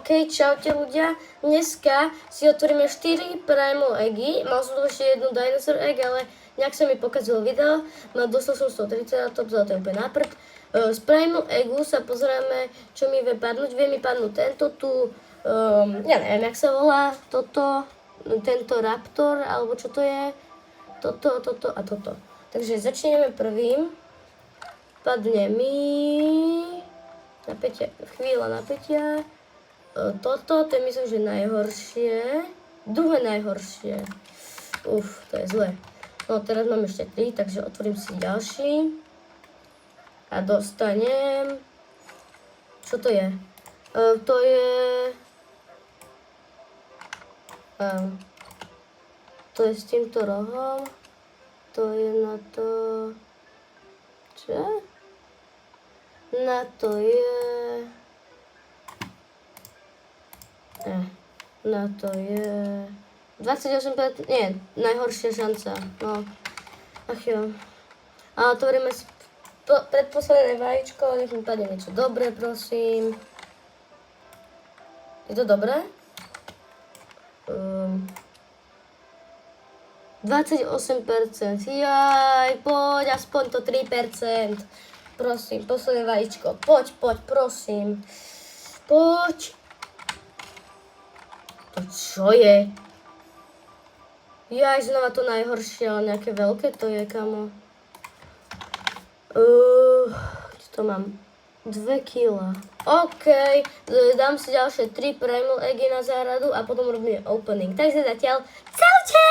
OK, čaute ľudia. Dneska si otvoríme 4 primal eggy. Mal som tu ešte jednu dinosaur egg, ale nejak sa mi pokazilo video. Dostal som z toho triceratops, ale to je úplne náprd. Z primal eggu sa pozrieme, čo mi vie padnúť. Vie mi padnúť tento tu, ja neviem, jak sa volá, toto, tento raptor, alebo čo to je. Toto a toto. Takže začneme prvým. Padne mi... chvíľa napätia. Toto, to je myslím, že najhoršie. Druhé najhoršie. To je zlé. No teraz mám ešte 3, takže otvorím si ďalší. A dostanem... Čo to je? To je... To je s týmto rohom. To je na to... Čo? Na to je... Na to je... 28%, nie, najhoršia šanca, no. Ach jo. A otvoríme si predposledné vajíčko, nech mi padne niečo dobré, prosím. Je to dobré? 28%, jaj, poď, aspoň to 3%. Prosím, posledné vajíčko, poď, prosím. Poď. To čo je? Jaj, znova to najhoršie, ale nejaké veľké to je, kamo. Čo to mám? 2 kg. OK, dám si ďalšie 3 primal eggy na záradu a potom robíme opening. Takže zatiaľ, čaute!